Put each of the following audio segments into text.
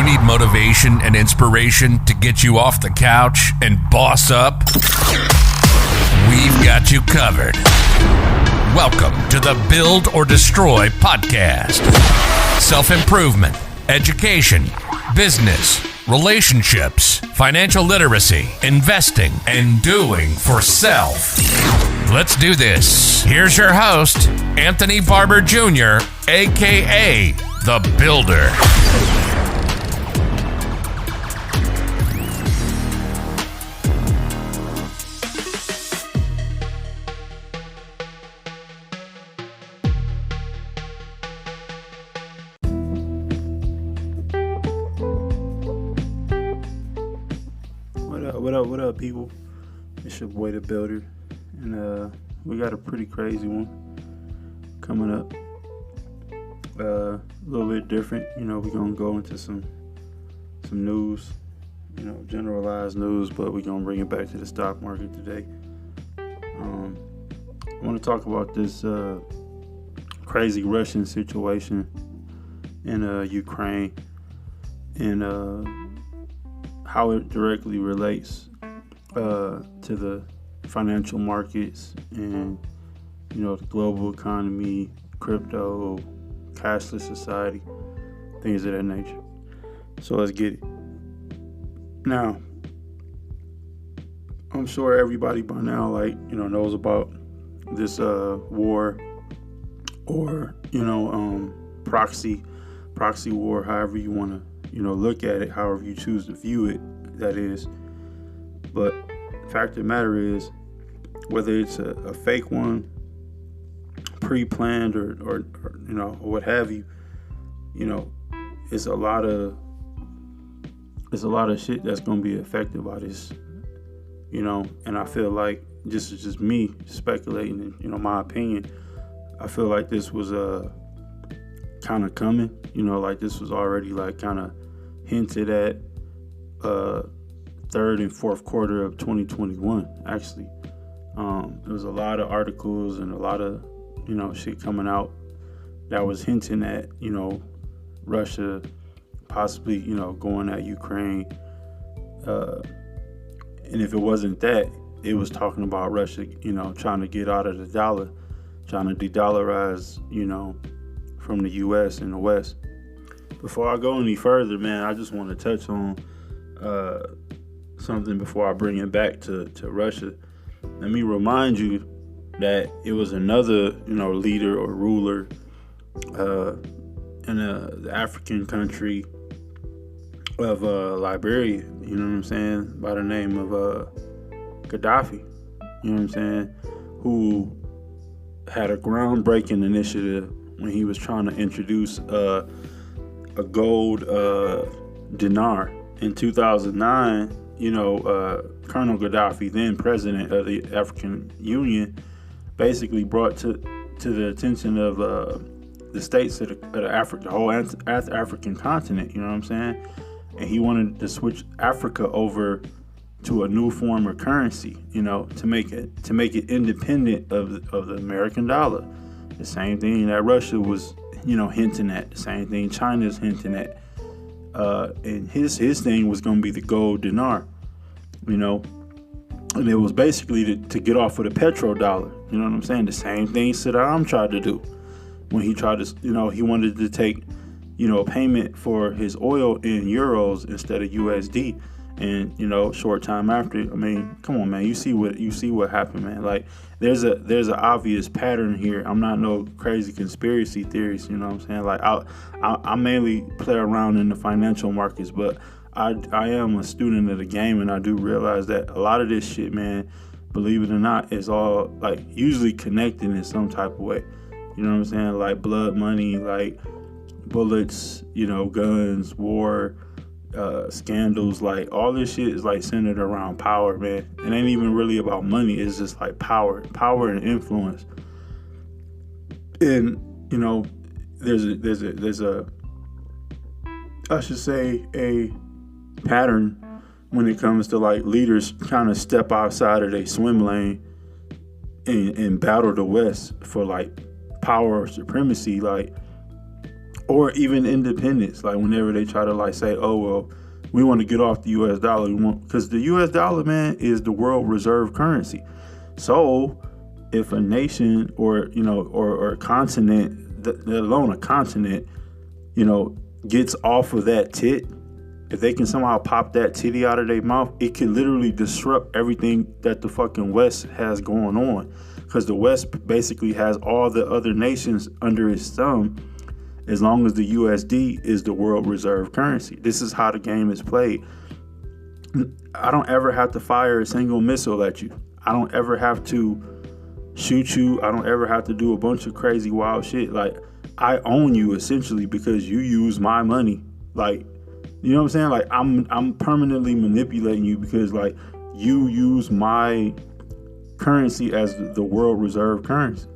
need motivation and inspiration to get you off the couch and boss up? We've got you covered. Welcome to the Build or Destroy podcast. Self-improvement, education, business, relationships, financial literacy, investing, and doing for self. Let's do this. Here's your host, Anthony Barber Jr., a.k.a. The Builder. What up, people? It's your boy, The Builder, and we got a pretty crazy one coming up. A little bit different, we're gonna go into some news, generalized news, but we're gonna bring it back to the stock market today. I want to talk about this crazy Russian situation in Ukraine and how it directly relates to the financial markets and the global economy, crypto, cashless society, things of that nature. So let's get it. Now, I'm sure everybody by now knows about this war or proxy war, however you want to look at it, however you choose to view it, that is. But the fact of the matter is, whether it's a fake one, pre-planned or what have you, it's a lot of shit that's gonna be affected by this, and I feel like this is just me speculating, my opinion. I feel like this was kind of coming, like this was already kind of hinted at third and fourth quarter of 2021. Actually, there was a lot of articles and a lot of shit coming out that was hinting at Russia possibly going at Ukraine, and if it wasn't that, it was talking about Russia trying to get out of the dollar, trying to de-dollarize from the US and the West. Before I go any further, man, I just want to touch on something before I bring it back to Russia. Let me remind you that it was another, leader or ruler in the African country of Liberia, by the name of Gaddafi, who had a groundbreaking initiative when he was trying to introduce a gold dinar. In 2009, Colonel Gaddafi, then president of the African Union, basically brought to the attention of the states of the whole African continent, and he wanted to switch Africa over to a new form of currency, to make it independent of the American dollar. The same thing that Russia was, hinting at. The same thing China's hinting at. And his thing was going to be the gold dinar, and it was basically to get off of the petrodollar. The same thing Saddam tried to do when he tried to, he wanted to take, payment for his oil in euros instead of USD. And short time after, come on, man, you see what happened, man. Like there's an obvious pattern here. I'm not no crazy conspiracy theorist, Like I mainly play around in the financial markets, but I am a student of the game, and I do realize that a lot of this shit, man, believe it or not, is all usually connected in some type of way. Like blood money, like bullets, guns, war, scandals, all this shit is centered around power, man. It ain't even really about money. It's just power and influence. And there's a I should say a pattern when it comes to leaders kind of step outside of their swim lane and battle the West for power or supremacy. or even independence. Like whenever they try to like say, oh, well, we want to get off the U.S. dollar. Because the U.S. dollar, man, is the world reserve currency. So if a nation or, you know, or a continent, let alone a continent, you know, gets off of that tit, if they can somehow pop that titty out of their mouth, it could literally disrupt everything that the fucking West has going on. Because the West basically has all the other nations under its thumb as long as the USD is the world reserve currency. This is how the game is played. I don't ever have to fire a single missile at you. I don't ever have to shoot you. I don't ever have to do a bunch of crazy wild shit. Like, I own you essentially because you use my money. Like, you know what I'm saying? Like, I'm permanently manipulating you because like you use my currency as the world reserve currency.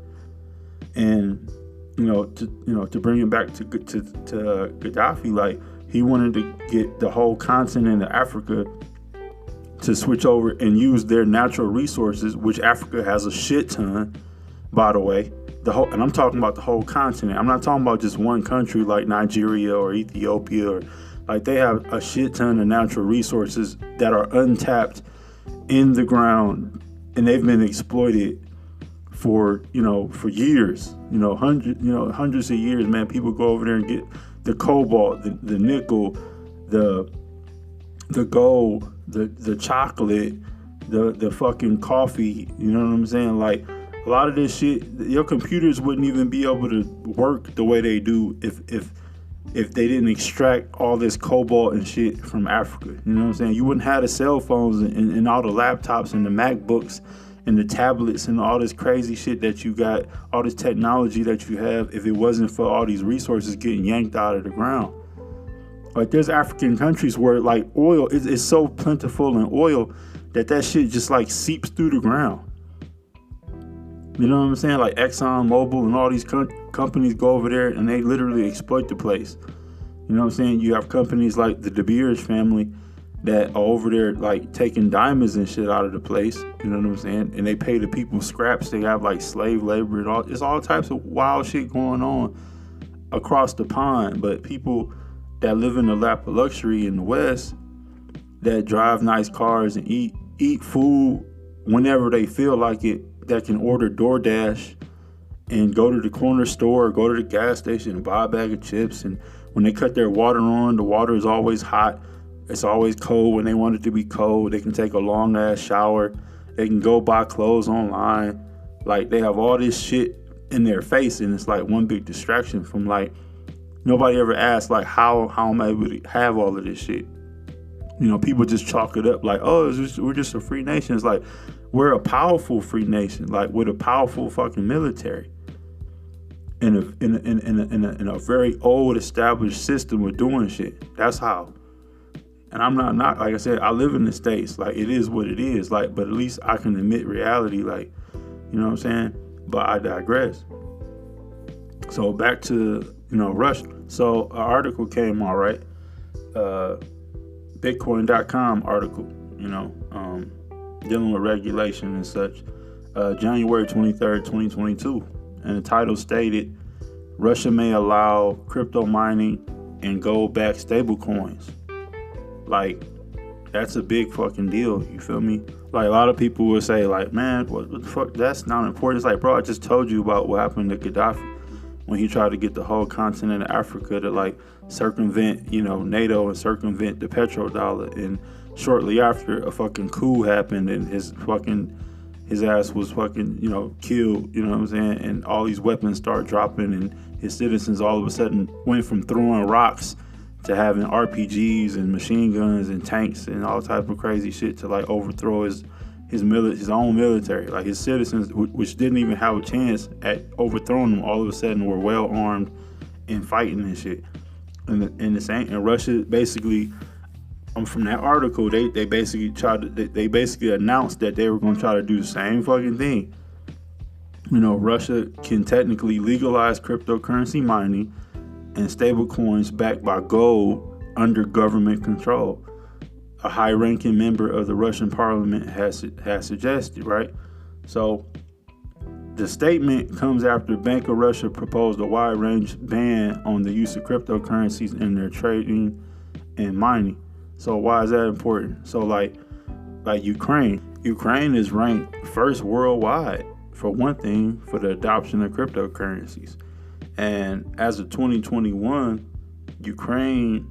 And to bring it back to Gaddafi, like he wanted to get the whole continent of Africa to switch over and use their natural resources, which Africa has a shit ton, by the way. And I'm talking about the whole continent. I'm not talking about just one country like Nigeria or Ethiopia, or like they have a shit ton of natural resources that are untapped in the ground, and they've been exploited for years, hundreds of years, man. People go over there and get the cobalt, the nickel, the gold, the chocolate, the fucking coffee, you know what I'm saying? Like, a lot of this shit, your computers wouldn't even be able to work the way they do if they didn't extract all this cobalt and shit from Africa. You know what I'm saying? You wouldn't have the cell phones and all the laptops and the MacBooks and the tablets and all this crazy shit that you got, all this technology that you have, if it wasn't for all these resources getting yanked out of the ground. Like, there's African countries where like oil is so plentiful in oil that shit just like seeps through the ground. You know what I'm saying? Like Exxon Mobil and all these companies go over there and they literally exploit the place. You know what I'm saying? You have companies like the De Beers family that are over there like taking diamonds and shit out of the place. You know what I'm saying? And they pay the people scraps. They have like slave labor and all. It's all types of wild shit going on across the pond. But people that live in the lap of luxury in the West, that drive nice cars and eat food whenever they feel like it, that can order DoorDash and go to the corner store or go to the gas station and buy a bag of chips. And when they cut their water on, the water is always hot. It's always cold when they want it to be cold. They can take a long ass shower. They can go buy clothes online. Like, they have all this shit in their face, and it's like one big distraction from like, nobody ever asked like, how am I able to have all of this shit? You know, people just chalk it up like, oh, we're just a free nation. It's like, we're a powerful free nation, like with a powerful fucking military, in a very old established system of doing shit. That's how. And I'm not like I said, I live in the States. Like, it is what it is. Like, but at least I can admit reality. Like, you know what I'm saying? But I digress. So back to Russia. So an article came out, right? Bitcoin.com article. Dealing with regulation and such, January 23rd, 2022. And the title stated, Russia may allow crypto mining and gold-backed stablecoins. Like, that's a big fucking deal, you feel me? Like, a lot of people will say, like, man, what the fuck, that's not important. It's like, bro, I just told you about what happened to Gaddafi when he tried to get the whole continent of Africa to, like, circumvent, NATO and circumvent the petrodollar. And shortly after, a fucking coup happened and his ass was fucking, killed, you know what I'm saying? And all these weapons start dropping, and his citizens all of a sudden went from throwing rocks to having RPGs and machine guns and tanks and all type of crazy shit to like overthrow his own military. Like, his citizens, which didn't even have a chance at overthrowing them, all of a sudden were well armed and fighting and shit. And Russia basically, from that article, they basically announced that they were going to try to do the same fucking thing. Russia can technically legalize cryptocurrency mining and stable coins backed by gold under government control. A high-ranking member of the Russian parliament has suggested, right? So The statement comes after Bank of Russia proposed a wide-range ban on the use of cryptocurrencies in their trading and mining. So why is that important? So like Ukraine is ranked first worldwide, for one thing, for the adoption of cryptocurrencies. And as of 2021, Ukraine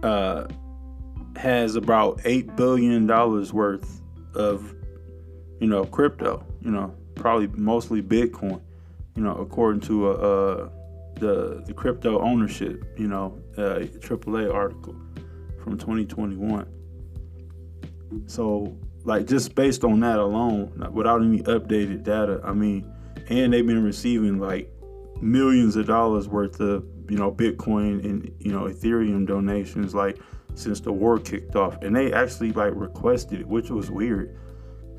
has about $8 billion worth of, crypto, probably mostly Bitcoin, according to the crypto ownership, AAA article from 2021. So, like, just based on that alone, without any updated data, and they've been receiving like millions of dollars worth of, Bitcoin and, Ethereum donations, like, since the war kicked off. And they actually like requested it, which was weird.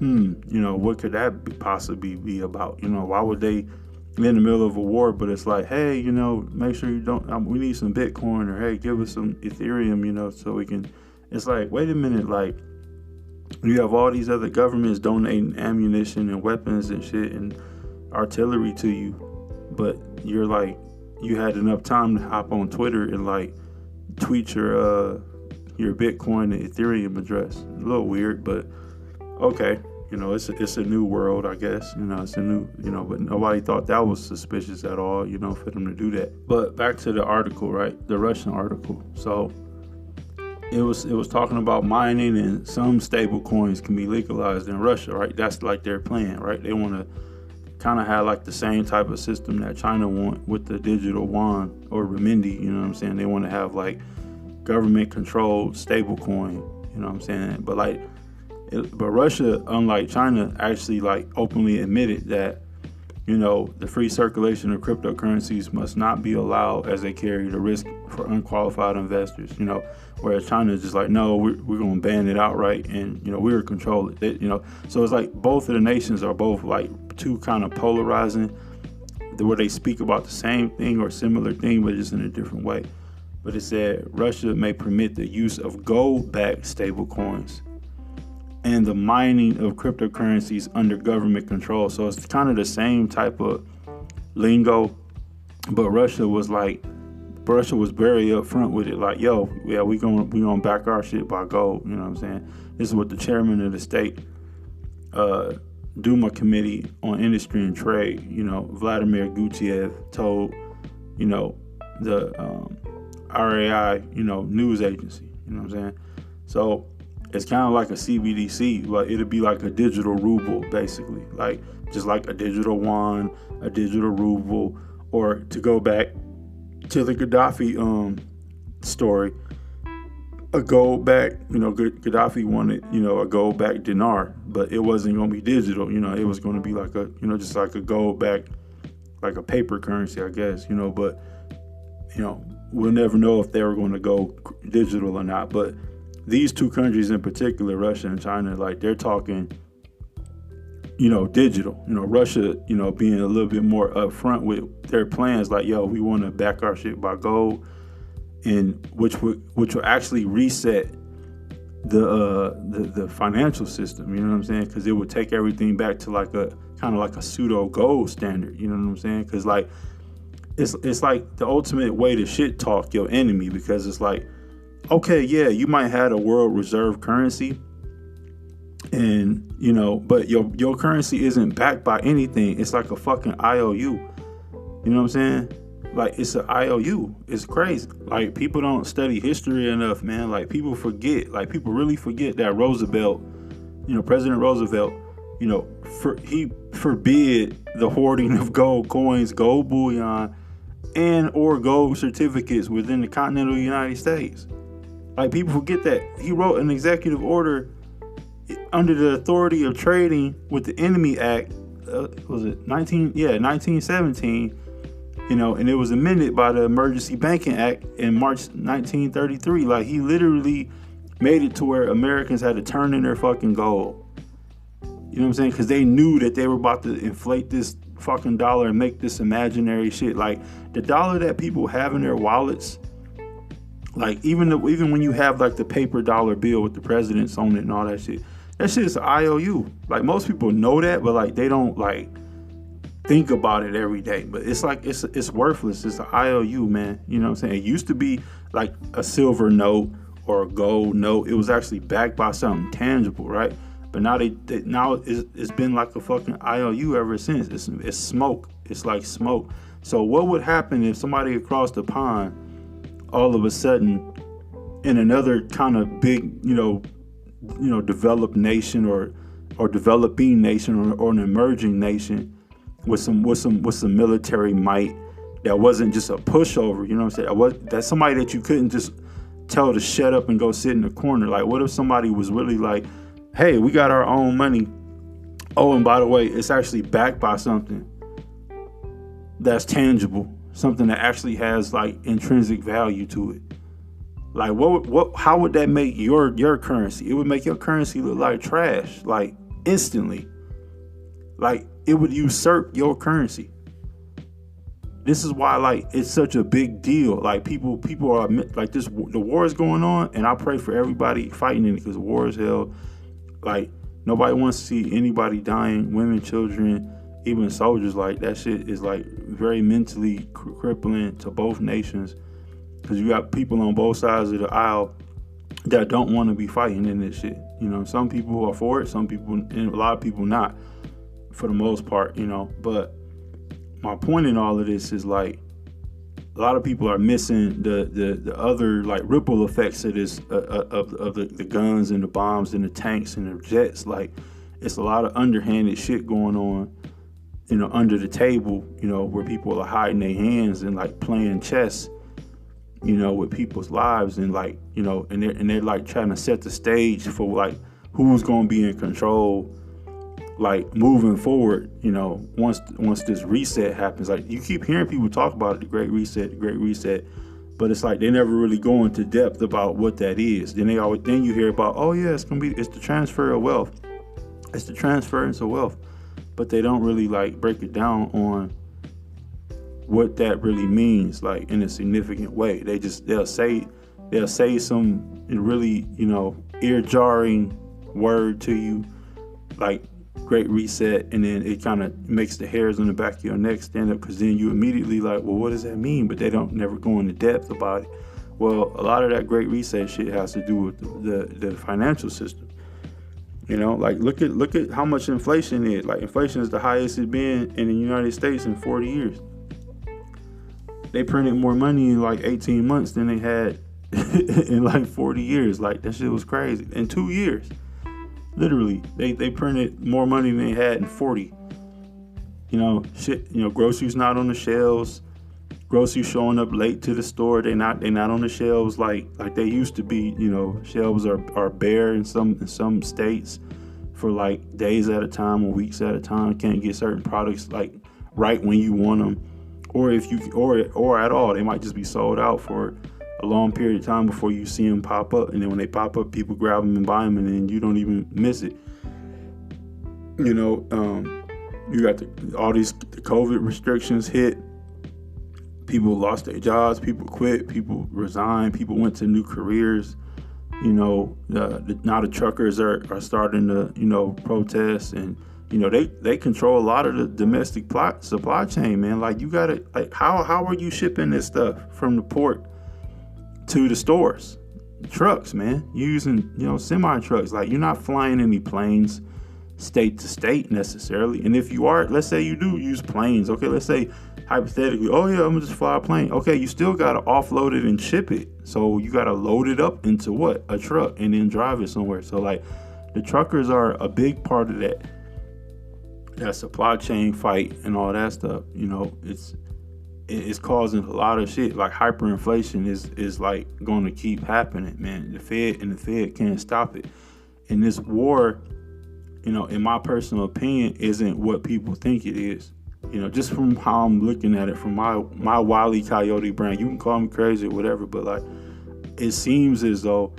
What could that possibly be about? Why would they in the middle of a war, but it's like, hey, make sure you don't, we need some Bitcoin, or hey, give us some Ethereum, so we can, it's like, wait a minute, like, you have all these other governments donating ammunition and weapons and shit and artillery to you, but you're like, you had enough time to hop on Twitter and like tweet your Bitcoin and Ethereum address. A little weird, but okay. It's a new world, I guess. It's a new, but nobody thought that was suspicious at all, for them to do that. But back to the article, right? The Russian article. So it was talking about mining, and some stable coins can be legalized in Russia, right? That's like their plan, right? They want to kind of have like the same type of system that China want with the digital yuan or renminbi, They want to have like government controlled stable coin, But Russia, unlike China, actually like openly admitted that, the free circulation of cryptocurrencies must not be allowed, as they carry the risk for unqualified investors, whereas China is just like, no, we're going to ban it outright, and, we're control it, So it's like both of the nations are both like two kind of polarizing, where they speak about the same thing or similar thing, but just in a different way. But it said Russia may permit the use of gold-backed stable coins and the mining of cryptocurrencies under government control. So it's kind of the same type of lingo, but Russia was very upfront with it. Like, yo, yeah, we gonna back our shit by gold. This is what the chairman of the state Duma Committee on Industry and Trade, Vladimir Gutiev told, the RAI, news agency. So it's kind of like a CBDC, like it'll be like a digital ruble, basically, like just like a digital yuan, a digital ruble, or to go back to the Gaddafi story, a gold back, Gaddafi wanted, a gold back dinar, but it wasn't going to be digital, it was going to be like a, just like a gold back, like a paper currency, I guess, but, we'll never know if they were going to go digital or not. But these two countries in particular, Russia and China, like they're talking, digital, Russia, being a little bit more upfront with their plans, like, yo, we want to back our shit by gold, and which will actually reset the financial system, because it would take everything back to like a kind of like a pseudo gold standard, because like it's like the ultimate way to shit talk your enemy, because it's like, okay, yeah, you might have a world reserve currency, and but your currency isn't backed by anything. It's like a fucking IOU. Like, it's an IOU. It's crazy. Like, people don't study history enough, man. Like, people forget. Like, people really forget that Roosevelt, President Roosevelt, he forbid the hoarding of gold coins, gold bullion, and or gold certificates within the continental United States. Like, people forget that he wrote an executive order under the authority of trading with the Enemy Act. Was it 1917? And it was amended by the Emergency Banking Act in March 1933. Like, he literally made it to where Americans had to turn in their fucking gold. Because they knew that they were about to inflate this fucking dollar and make this imaginary shit. Like, the dollar that people have in their wallets, like, even when you have like the paper dollar bill with the presidents on it and all that shit is an IOU. Like, most people know that, but like they don't, like, think about it every day. But it's like it's worthless. It's an IOU, man. You know what I'm saying? It used to be like a silver note or a gold note. It was actually backed by something tangible, right? But now it's been like a fucking IOU ever since. It's smoke. It's like smoke. So what would happen if somebody across the pond, all of a sudden, in another kind of big, developed nation or developing nation or an emerging nation with some military might that wasn't just a pushover, you know what I'm saying? That's somebody that you couldn't just tell to shut up and go sit in the corner. Like, what if somebody was really like, hey, we got our own money. Oh, and by the way, it's actually backed by something that's tangible, something that actually has like intrinsic value to it. Like, how would that make your currency? It would make your currency look like trash, like instantly. Like, it would usurp your currency. This is why, like, it's such a big deal. Like, people are like, the war is going on, and I pray for everybody fighting in it, because the war is hell. Like, nobody wants to see anybody dying, women, children, even soldiers. Like, that shit is like very mentally crippling to both nations, because you got people on both sides of the aisle that don't want to be fighting in this shit. You know, some people are for it, some people, and a lot of people not, for the most part, But my point in all of this is, like, a lot of people are missing the other, like, ripple effects of this, of the guns and the bombs and the tanks and the jets. Like, it's a lot of underhanded shit going on, under the table, where people are hiding their hands and, like, playing chess, with people's lives, and, like, and they're like trying to set the stage for, like, who's going to be in control, like, moving forward, once this reset happens. Like, you keep hearing people talk about it, the Great Reset, but it's like they never really go into depth about what that is. Then you hear about, oh yeah, it's the transfer of wealth. It's the transference of wealth. But they don't really, like, break it down on what that really means, like, in a significant way. They'll say some really, ear-jarring word to you, like Great Reset, and then it kind of makes the hairs on the back of your neck stand up, because then you immediately like, well, what does that mean? But they don't never go into depth about it. Well, a lot of that Great Reset shit has to do with the financial system. Like, look at how much inflation is. Like, inflation is the highest it's been in the United States in 40 years. They printed more money in like 18 months than they had in like 40 years. Like, that shit was crazy. In 2 years, literally, they printed more money than they had in 40. Groceries not on the shelves. Groceries showing up late to the store. They're not on the shelves like they used to be. Shelves are bare in some states for like days at a time or weeks at a time. Can't get certain products like right when you want them, or or at all. They might just be sold out for a long period of time before you see them pop up, and then when they pop up, people grab them and buy them, and then you don't even miss it. You got all these COVID restrictions hit. People lost their jobs, people quit, people resigned, people went to new careers. Now the truckers are starting to, protest, and, they control a lot of the domestic supply chain, man. Like, you gotta, like, how are you shipping this stuff from the port to the stores? Trucks, man. You're using, semi trucks. Like, you're not flying any planes state to state necessarily. And if you are, let's say you do use planes. Okay, let's say hypothetically, oh yeah, I'm gonna just fly a plane. Okay, you still gotta offload it and ship it. So you gotta load it up into what? A truck, and then drive it somewhere. So, like, the truckers are a big part of that supply chain fight and all that stuff. It's causing a lot of shit. Like, hyperinflation is like going to keep happening, man. The Fed can't stop it. And this war, in my personal opinion, isn't what people think it is. Just from how I'm looking at it, from my Wile E. Coyote brain. You can call me crazy or whatever, but, like, it seems as though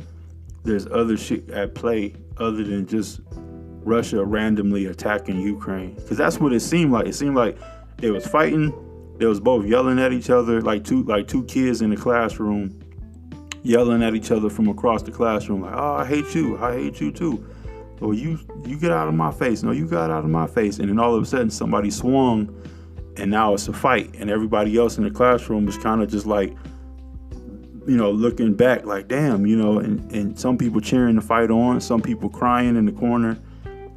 there's other shit at play other than just Russia randomly attacking Ukraine. Because that's what it seemed like. It seemed like they was fighting. They was both yelling at each other, like two kids in the classroom yelling at each other from across the classroom, like, oh, I hate you too. Or you get out of my face. No, you got out of my face. And then all of a sudden somebody swung and now it's a fight, and everybody else in the classroom is kind of just like, looking back like, damn, and some people cheering the fight on, some people crying in the corner,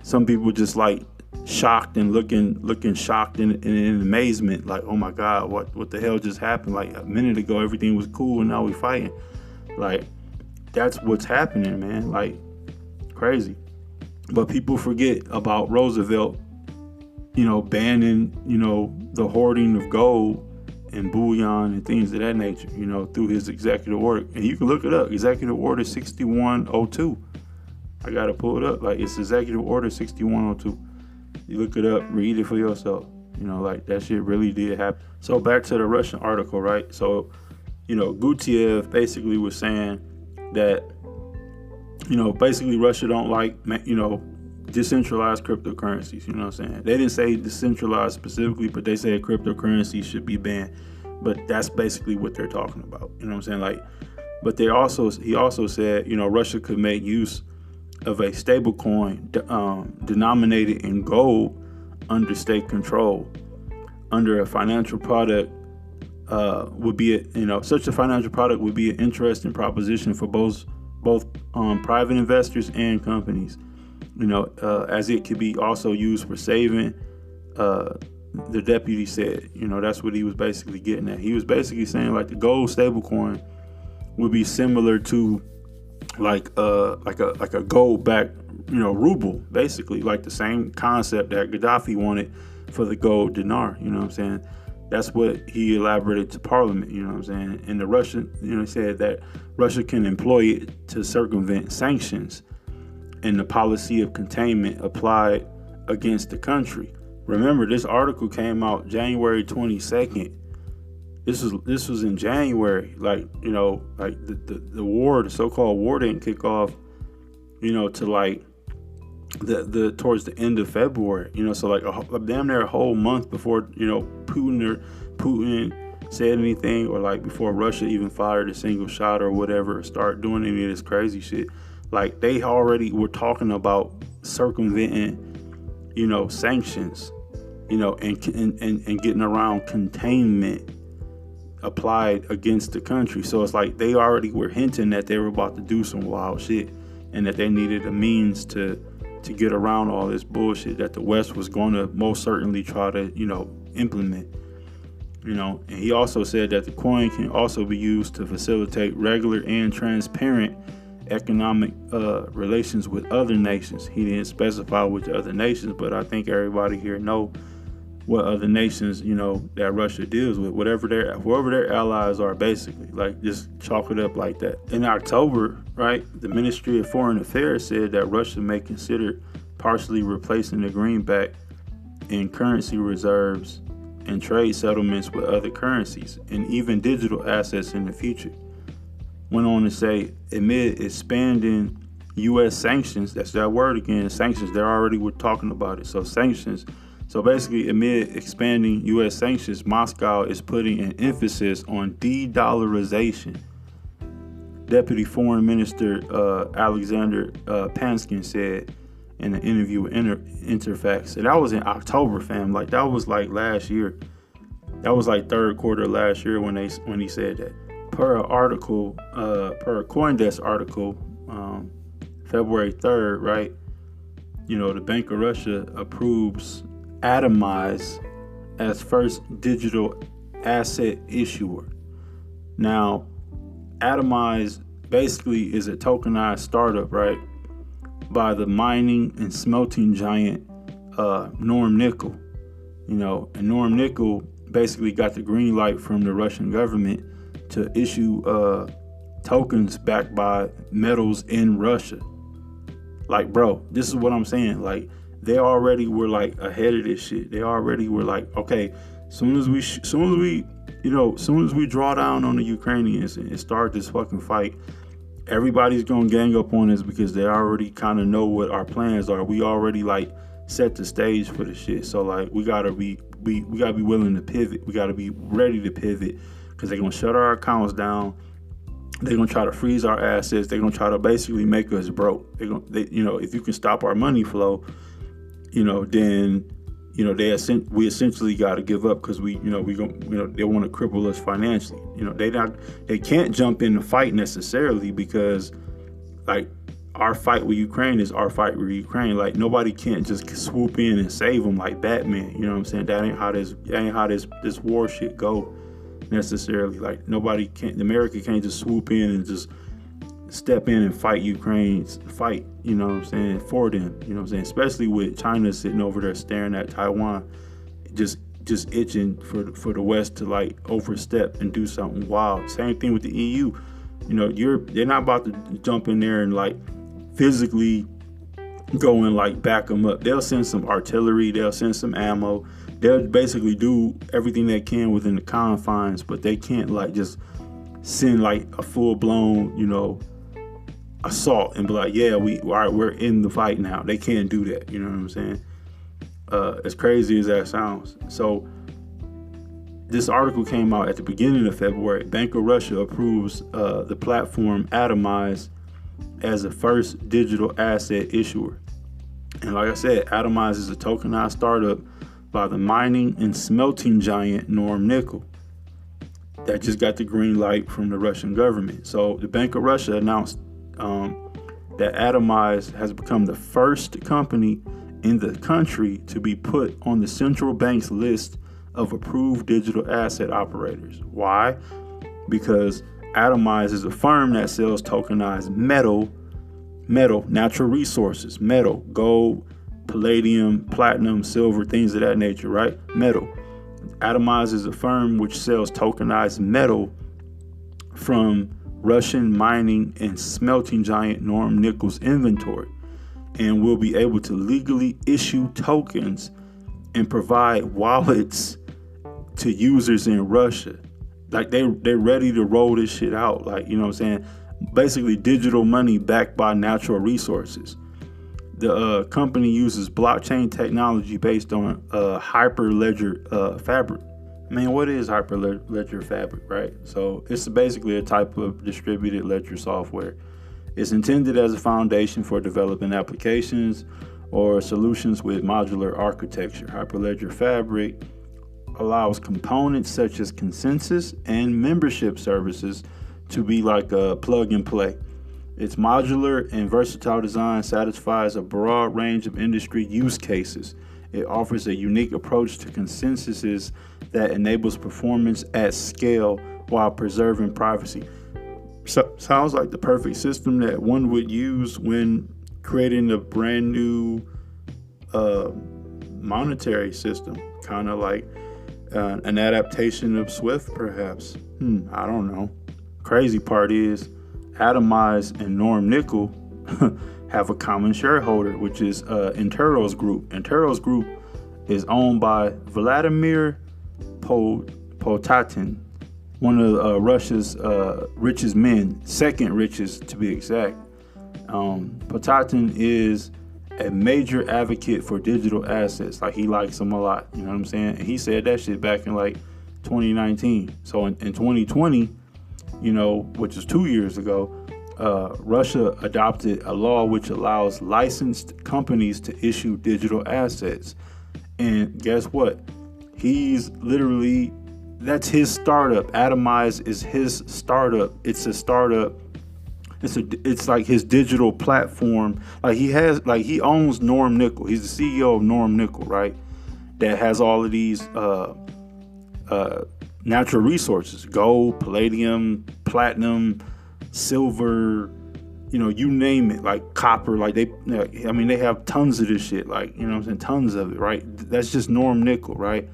some people just like shocked and looking shocked and in amazement, like, oh my God, what the hell just happened? Like a minute ago everything was cool and now we fighting. Like, that's what's happening, man. Like, crazy. But people forget about Roosevelt, banning, the hoarding of gold and bullion and things of that nature, through his executive order. And you can look it up, Executive Order 6102. I gotta pull it up. Like, it's Executive Order 6102. You look it up, read it for yourself. Like, that shit really did happen. So back to the Russian article, right? So, Gutiev basically was saying that, basically Russia don't like, decentralized cryptocurrencies. You know what I'm saying? They didn't say decentralized specifically, but they said cryptocurrencies should be banned. But that's basically what they're talking about. You know what I'm saying? Like, but he also said, Russia could make use of a stable coin denominated in gold under state control, under a financial product such a financial product would be an interesting proposition for both private investors and companies, as it could be also used for saving. The deputy said, that's what he was basically getting at. He was basically saying like the gold stablecoin would be similar to like a gold-backed, ruble, basically, like the same concept that Gaddafi wanted for the gold dinar. You know what I'm saying? That's what he elaborated to Parliament. You know what I'm saying? And the Russian, he said that Russia can employ it to circumvent sanctions and the policy of containment applied against the country. Remember, this article came out January 22nd. This was in January, like, the war, the so-called war didn't kick off, to like the towards the end of February, so like a damn near a whole month before, Putin said anything, or like before Russia even fired a single shot or whatever, or start doing any of this crazy shit. Like, they already were talking about circumventing, sanctions, and getting around containment applied against the country. So it's like they already were hinting that they were about to do some wild shit, and that they needed a means to get around all this bullshit that the West was going to most certainly try to, implement. And he also said that the coin can also be used to facilitate regular and transparent economic relations with other nations. He didn't specify which other nations, but I think everybody here know what other nations, that Russia deals with, whoever their allies are, basically. Like, just chalk it up like that. In October, right, the Ministry of Foreign Affairs said that Russia may consider partially replacing the greenback in currency reserves and trade settlements with other currencies and even digital assets in the future. Went on to say, amid expanding U.S. sanctions, that's that word again, sanctions, they already were talking about it. So sanctions. So basically, amid expanding U.S. sanctions, Moscow is putting an emphasis on de-dollarization. Deputy Foreign Minister Alexander Panskin said in an interview with Interfax. And that was in October, fam. Like, that was like last year. That was like third quarter last year when he said that. Per a CoinDesk article, February 3rd, right? The Bank of Russia approves Atomize as first digital asset issuer. Now, Atomize basically is a tokenized startup, right, by the mining and smelting giant Norm Nickel. And Norm Nickel basically got the green light from the Russian government to issue tokens backed by metals in Russia. Like, bro, this is what I'm saying. Like, they already were like ahead of this shit. They already were like, okay, soon as we draw down on the Ukrainians and start this fucking fight, everybody's gonna gang up on us because they already kind of know what our plans are. We already like set the stage for the shit. So like, we gotta be willing to pivot. We gotta be ready to pivot because they're gonna shut our accounts down. They're gonna try to freeze our assets. They're gonna try to basically make us broke. If you can stop our money flow, then you know, we essentially got to give up because they want to cripple us financially. You know, they can't jump in the fight necessarily because, like, our fight with Ukraine is our fight with Ukraine. Like, nobody can't just swoop in and save them like Batman. You know what I'm saying? That ain't how this war shit go necessarily. Like, America can't just swoop in and just step in and fight Ukraine's fight, you know what I'm saying, for them, you know what I'm saying, especially with China sitting over there staring at Taiwan, just itching for the West to, like, overstep and do something wild. Same thing with the EU. You know, they're not about to jump in there and, like, physically go and, like, back them up. They'll send some artillery, they'll send some ammo, they'll basically do everything they can within the confines, but they can't, like, just send, like, a full-blown, you know, assault and be like, yeah, we're in the fight now. They can't do that. You know what I'm saying? As crazy as that sounds. So this article came out at the beginning of February. Bank of Russia approves the platform Atomize as the first digital asset issuer. And like I said, Atomize is a tokenized startup by the mining and smelting giant Norm Nickel that just got the green light from the Russian government. So the Bank of Russia announced that Atomize has become the first company in the country to be put on the central bank's list of approved digital asset operators. Why? Because Atomize is a firm that sells tokenized metal, natural resources, metal, gold, palladium, platinum, silver, things of that nature, right? Metal. Atomize is a firm which sells tokenized metal from Russian mining and smelting giant Norm Nickel's inventory, and will be able to legally issue tokens and provide wallets to users in Russia. Like, they're ready to roll this shit out. Like, you know what I'm saying? Basically digital money backed by natural resources. The company uses blockchain technology based on Hyperledger Fabric. Man, what is Hyperledger Fabric, right? So it's basically a type of distributed ledger software. It's intended as a foundation for developing applications or solutions with modular architecture. Hyperledger Fabric allows components such as consensus and membership services to be like a plug and play. Its modular and versatile design satisfies a broad range of industry use cases. It offers a unique approach to consensuses that enables performance at scale while preserving privacy. So, sounds like the perfect system that one would use when creating a brand new monetary system, kind of like an adaptation of Swift, perhaps. I don't know. Crazy part is Atomize and Norm Nickel have a common shareholder, which is Interos Group. Interos Group is owned by Vladimir Putin, one of Russia's richest men, second richest to be exact. Putin is a major advocate for digital assets. Like, he likes them a lot, you know what I'm saying? And he said that shit back in like 2019. So in 2020, you know, which is 2 years ago, Russia adopted a law which allows licensed companies to issue digital assets. And guess what? He's literally, that's his startup. Atomize is his startup. It's a startup. It's like his digital platform. Like, he owns Norm Nickel. He's the CEO of Norm Nickel, right? That has all of these natural resources: gold, palladium, platinum, silver, you know, you name it, like copper. Like, they have tons of this shit, like, you know what I'm saying, tons of it, right? That's just Norm Nickel, right?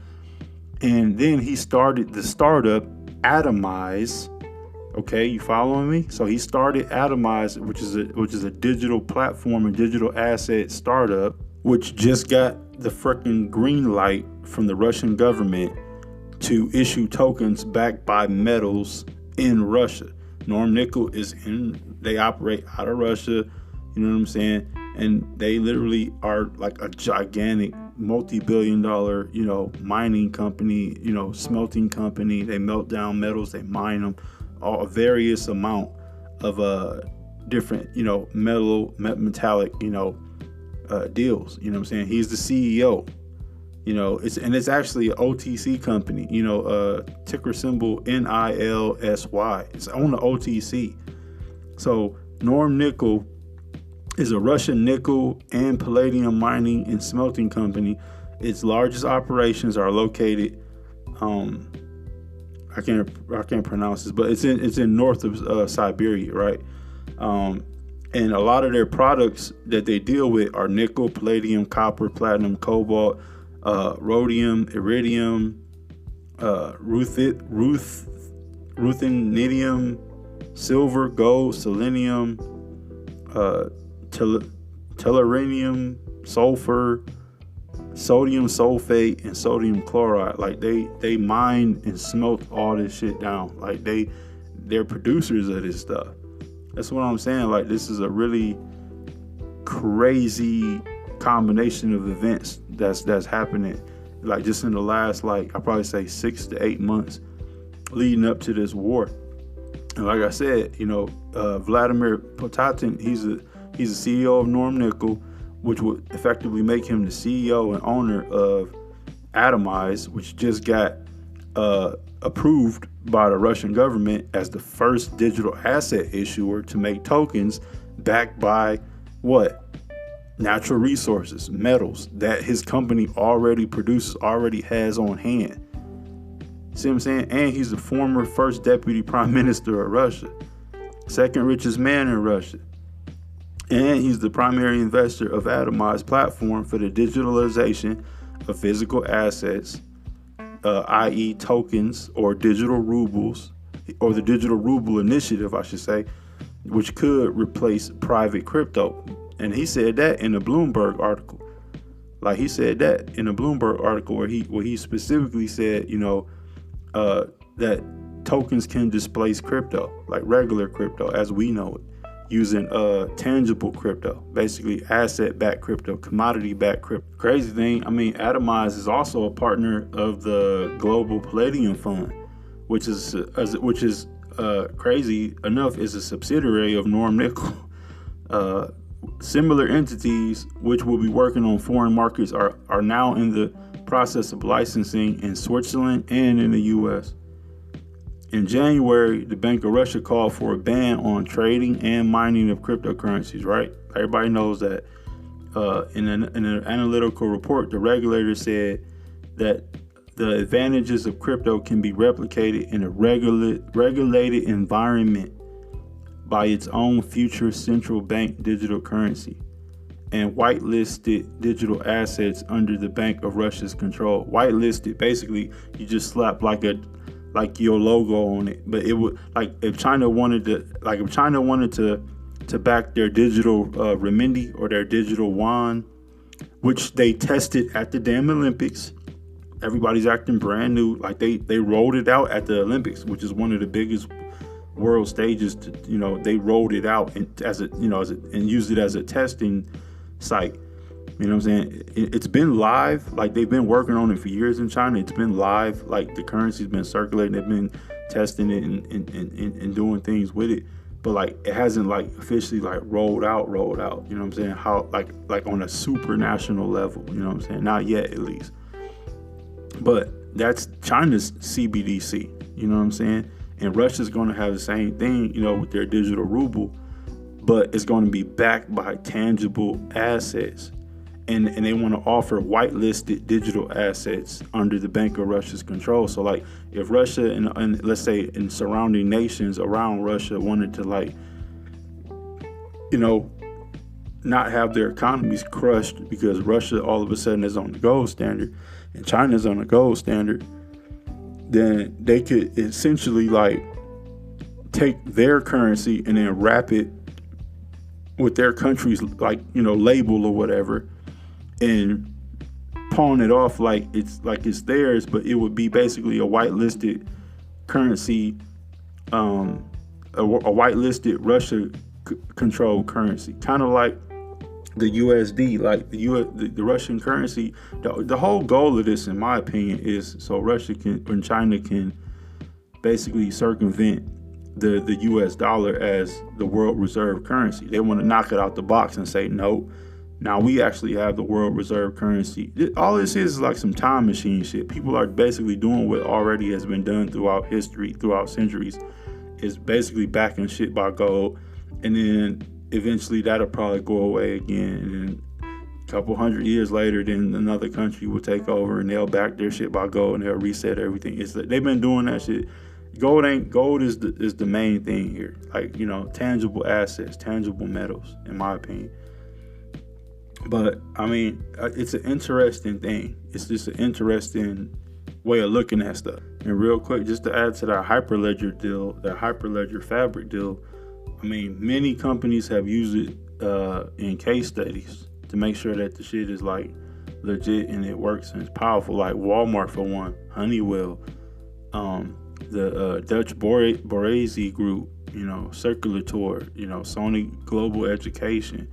And then he started the startup Atomize. Okay, you following me? So he started Atomize, which is a digital platform and digital asset startup, which just got the freaking green light from the Russian government to issue tokens backed by metals in Russia. Norm Nickel they operate out of Russia, you know what I'm saying? And they literally are like a gigantic multi-billion-dollar, you know, mining company, you know, smelting company. They melt down metals, they mine them, a various amount of different, you know, metallic, you know, deals. You know what I'm saying? He's the CEO. It's actually an OTC company, ticker symbol NILSY. It's on the OTC. So Norm Nickel is a Russian nickel and palladium mining and smelting company. Its largest operations are located, I can't pronounce this, but it's in north of Siberia, right? And a lot of their products that they deal with are nickel, palladium, copper, platinum, cobalt, rhodium, iridium, ruthenium, silver, gold, selenium, tellurium, sulfur, sodium sulfate, and sodium chloride. Like they mine and smelt all this shit down. Like they're producers of this stuff. That's what I'm saying. Like, this is a really crazy combination of events that's happening, like, just in the last, like, I probably say 6 to 8 months leading up to this war. And like I said, Vladimir Putin, he's a CEO of Norm Nickel, which would effectively make him the CEO and owner of Atomize, which just got approved by the Russian government as the first digital asset issuer to make tokens backed by what? Natural resources, metals that his company already produces, already has on hand. See what I'm saying? And he's the former first deputy prime minister of Russia, second richest man in Russia. And he's the primary investor of Atomize platform for the digitalization of physical assets, i.e. tokens or digital rubles, or the digital ruble initiative, I should say, which could replace private crypto. And he said that in a Bloomberg article. Like, he said that in a Bloomberg article where he specifically said, that tokens can displace crypto, like regular crypto as we know it, using tangible crypto, basically asset-backed crypto, commodity-backed crypto. Crazy thing, Atomize is also a partner of the Global Palladium Fund, which is crazy enough is a subsidiary of Norm Nickel. Similar entities which will be working on foreign markets are now in the process of licensing in Switzerland and in the U.S. In January, the Bank of Russia called for a ban on trading and mining of cryptocurrencies, right? Everybody knows that. In an analytical report, the regulator said that the advantages of crypto can be replicated in a regulated environment by its own future central bank digital currency and whitelisted digital assets under the Bank of Russia's control. Whitelisted, basically, you just slap like your logo on it. But it would, like, if China wanted to back their digital renminbi or their digital yuan, which they tested at the damn Olympics. Everybody's acting brand new. Like, they rolled it out at the Olympics, which is one of the biggest world stages. They rolled it out and used it as a testing site. You know what I'm saying? It's been live. Like, they've been working on it for years in China. It's been live. Like, the currency's been circulating. They've been testing it and doing things with it. But, like, it hasn't, like, officially, like, rolled out. You know what I'm saying? How, like on a supranational level. You know what I'm saying? Not yet, at least. But that's China's CBDC. You know what I'm saying? And Russia's going to have the same thing, with their digital ruble. But it's going to be backed by tangible assets. And they want to offer whitelisted digital assets under the Bank of Russia's control. So, like, if Russia and let's say in surrounding nations around Russia wanted to, like, not have their economies crushed because Russia all of a sudden is on the gold standard and China's on the gold standard, then they could essentially, like, take their currency and then wrap it with their country's, like, label or whatever, and pawn it off like it's theirs, but it would be basically a whitelisted currency, a whitelisted Russia controlled currency, kind of like the USD, like the Russian currency. The whole goal of this, in my opinion, is so Russia and China can basically circumvent the US dollar as the world reserve currency. They want to knock it out the box and say, no, Now we actually have the world reserve currency. All this is like some time machine shit. People are basically doing what already has been done throughout history, throughout centuries, is basically backing shit by gold. And then eventually that'll probably go away again. And then a couple hundred years later, then another country will take over and they'll back their shit by gold and they'll reset everything. They've been doing that shit. Gold is the main thing here. Like, tangible assets, tangible metals, in my opinion. But I mean, it's an interesting thing. It's just an interesting way of looking at stuff. And real quick, just to add to that Hyperledger deal, that Hyperledger Fabric deal, I mean, many companies have used it in case studies to make sure that the shit is like legit and it works and it's powerful. Like Walmart for one, Honeywell, the Dutch Borazi Group, Circulator, Sony Global Education.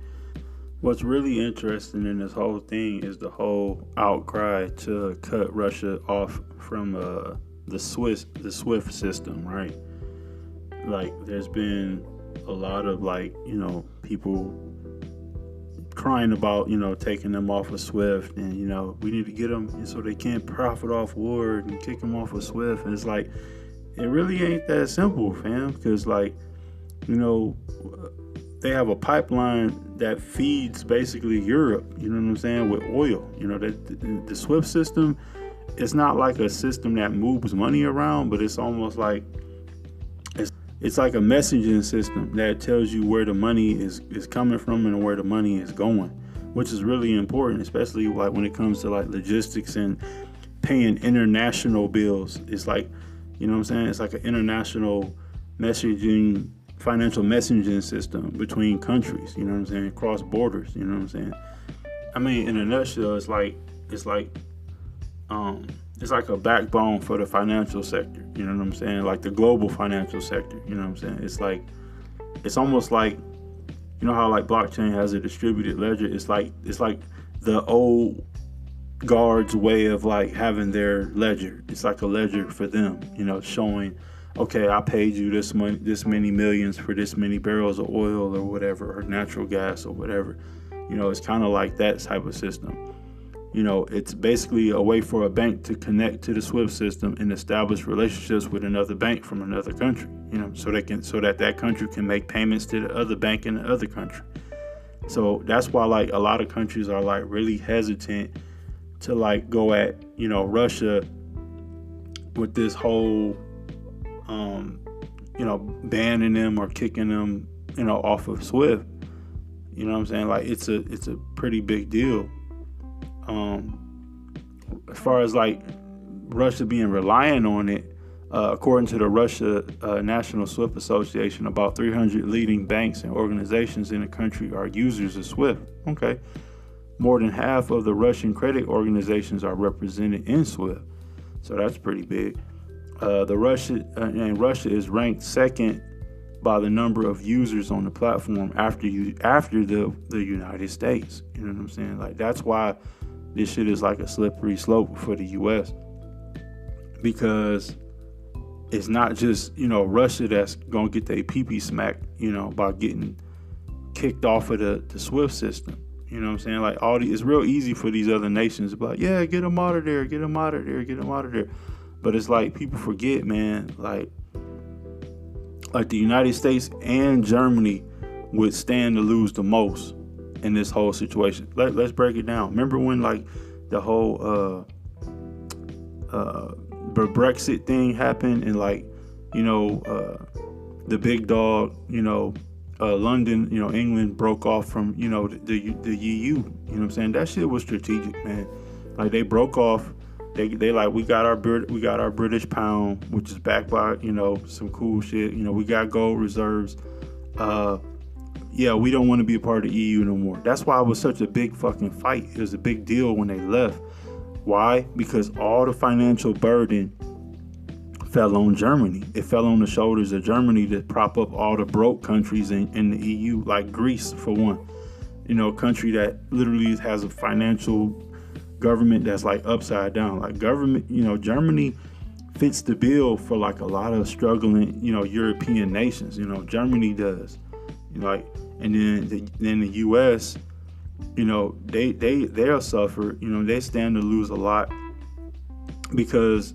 What's really interesting in this whole thing is the whole outcry to cut Russia off from the SWIFT system, right? Like, there's been a lot of people crying about taking them off of SWIFT, and we need to get them so they can't profit off war and kick them off of SWIFT. And it's like, it really ain't that simple, fam, because they have a pipeline that feeds basically Europe, with oil. The SWIFT system, it's not like a system that moves money around, but it's almost like it's like a messaging system that tells you where the money is coming from and where the money is going, which is really important, especially like when it comes to like logistics and paying international bills. It's like, it's like an international financial messaging system between countries, across borders, I mean, in a nutshell, it's like a backbone for the financial sector, like the global financial sector, It's like, it's almost like, how like blockchain has a distributed ledger. It's like the old guard's way of like having their ledger. It's like a ledger for them, showing, okay, I paid you this many millions for this many barrels of oil or whatever, or natural gas or whatever. It's kind of like that type of system. It's basically a way for a bank to connect to the SWIFT system and establish relationships with another bank from another country, so that country can make payments to the other bank in the other country. So that's why like a lot of countries are like really hesitant to like go at, Russia with this whole banning them or kicking them, off of SWIFT. Like it's a pretty big deal. As far as like Russia being reliant on it, according to the Russia National SWIFT Association, about 300 leading banks and organizations in the country are users of SWIFT. Okay. More than half of the Russian credit organizations are represented in SWIFT. So that's pretty big. Russia is ranked second by the number of users on the platform after the United States. You know what I'm saying? Like, that's why this shit is like a slippery slope for the US, because it's not just, Russia that's gonna get their pee-pee smacked, by getting kicked off of the SWIFT system. You know what I'm saying? Like, it's real easy for these other nations to be like, yeah, get them out of there, get them out of there, get them out of there. But it's like, people forget, man, like the United States and Germany would stand to lose the most in this whole situation. Let's break it down. Remember when like the whole Brexit thing happened, and like, the big dog, London, England broke off from, the EU. You know what I'm saying? That shit was strategic, man. Like, they broke off. They like, we got our British pound, which is backed by, some cool shit. We got gold reserves. We don't want to be a part of the EU no more. That's why it was such a big fucking fight. It was a big deal when they left. Why? Because all the financial burden fell on Germany. It fell on the shoulders of Germany to prop up all the broke countries in the EU, like Greece, for one. A country that literally has a financial government that's like upside down. Like, government, Germany fits the bill for like a lot of struggling, European nations. Germany does. And then the US, they'll suffer. They stand to lose a lot because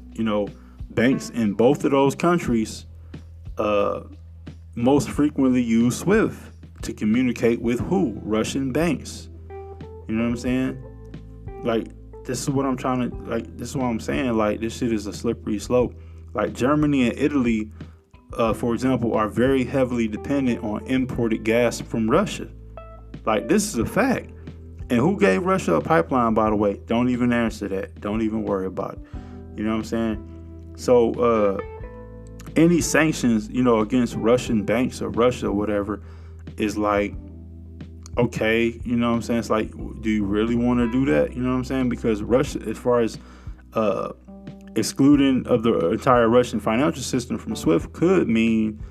banks in both of those countries most frequently use SWIFT to communicate with who? Russian banks. You know what I'm saying? Like, this is what I'm saying. Like, this shit is a slippery slope. Like, Germany and Italy, for example, are very heavily dependent on imported gas from Russia. Like, this is a fact. And who gave Russia a pipeline, by the way? Don't even answer that. Don't even worry about it. You know what I'm saying? So, any sanctions, against Russian banks or Russia or whatever is like, okay, you know what I'm saying? It's like, do you really want to do that? You know what I'm saying? Because Russia, as far as excluding of the entire Russian financial system from SWIFT could mean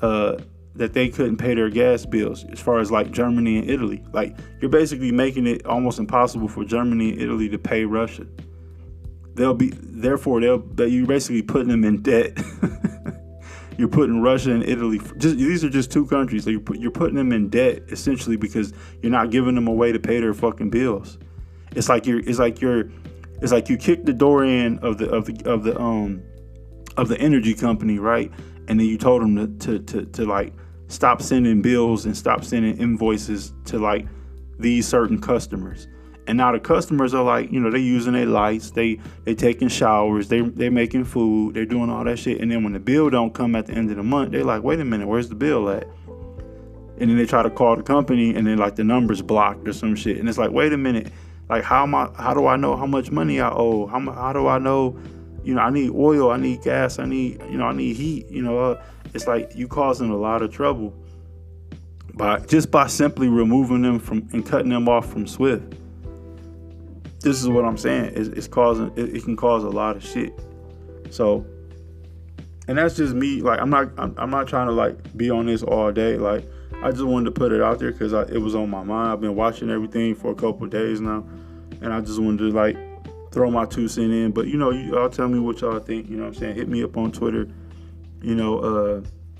that they couldn't pay their gas bills, as far as like Germany and Italy. Like, you're basically making it almost impossible for Germany and Italy to pay Russia. You're basically putting them in debt. You're putting Russia and Italy. These are just two countries. So you're putting them in debt essentially because you're not giving them a way to pay their fucking bills. It's like you kick the door in of the energy company, right? And then you told them to like stop sending bills and stop sending invoices to like these certain customers. And now the customers are like, they using their lights, they taking showers, they making food, they're doing all that shit. And then when the bill don't come at the end of the month, they're like, wait a minute, where's the bill at? And then they try to call the company, and then like the number's blocked or some shit. And it's like, wait a minute, like how do I know how much money I owe? How do I know, I need oil, I need gas, I need heat. It's like you causing a lot of trouble by simply removing them and cutting them off from SWIFT. This is what I'm saying. It can cause a lot of shit. So, and that's just me. Like, I'm not trying to like be on this all day. Like, I just wanted to put it out there because it was on my mind. I've been watching everything for a couple of days now, and I just wanted to like throw my 2 cents in. But y'all tell me what y'all think. You know what I'm saying? Hit me up on Twitter.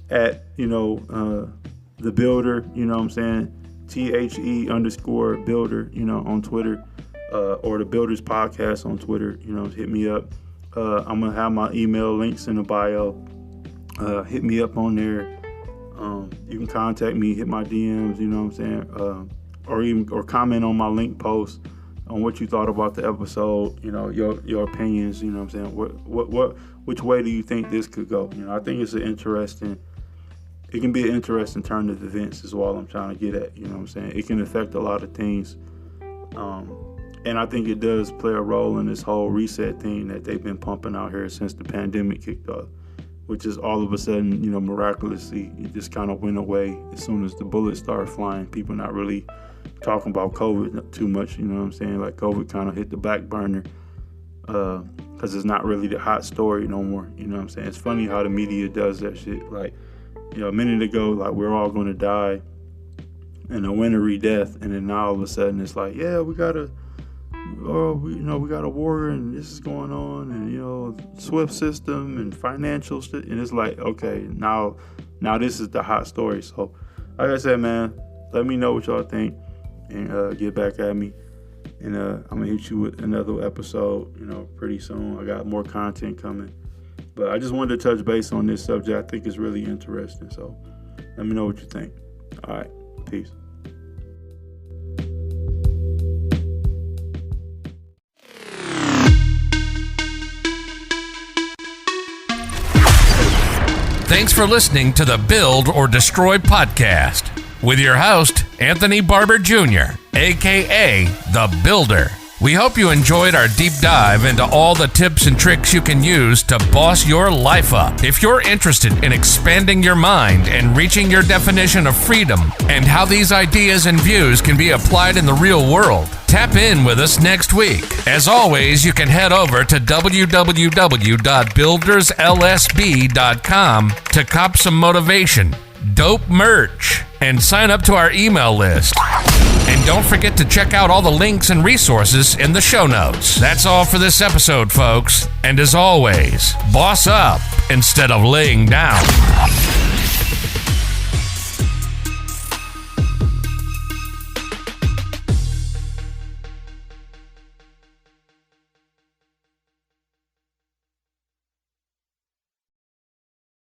At the builder. You know what I'm saying? THE_builder. On Twitter. Or the Builders Podcast on Twitter. Hit me up. I'm gonna have my email links in the bio. Hit me up on there. You can contact me, hit my DMs, you know what I'm saying? Or comment on my link post on what you thought about the episode, your opinions, you know what I'm saying? Which way do you think this could go? I think it can be an interesting turn of events is all I'm trying to get at, you know what I'm saying? It can affect a lot of things. And I think it does play a role in this whole reset thing that they've been pumping out here since the pandemic kicked off, which is all of a sudden, miraculously, it just kind of went away as soon as the bullets started flying. People not really talking about COVID too much, you know what I'm saying? Like, COVID kind of hit the back burner because it's not really the hot story no more, you know what I'm saying? It's funny how the media does that shit. Like, a minute ago, like, we're all going to die in a wintry death, and then now all of a sudden it's like, yeah, we got a war and this is going on, and SWIFT system and financial shit, and it's like, okay, now this is the hot story. So like I said, man, let me know what y'all think and get back at me, and I'm gonna hit you with another episode pretty soon. I got more content coming, but I just wanted to touch base on this subject. I think it's really interesting, so let me know what you think. All right, peace. Thanks for listening to the Build or Destroy podcast with your host, Anthony Barber Jr., a.k.a. The Builder. We hope you enjoyed our deep dive into all the tips and tricks you can use to boss your life up. If you're interested in expanding your mind and reaching your definition of freedom and how these ideas and views can be applied in the real world, tap in with us next week. As always, you can head over to www.builderslsb.com to cop some motivation, dope merch, and sign up to our email list. And don't forget to check out all the links and resources in the show notes. That's all for this episode, folks. And as always, boss up instead of laying down.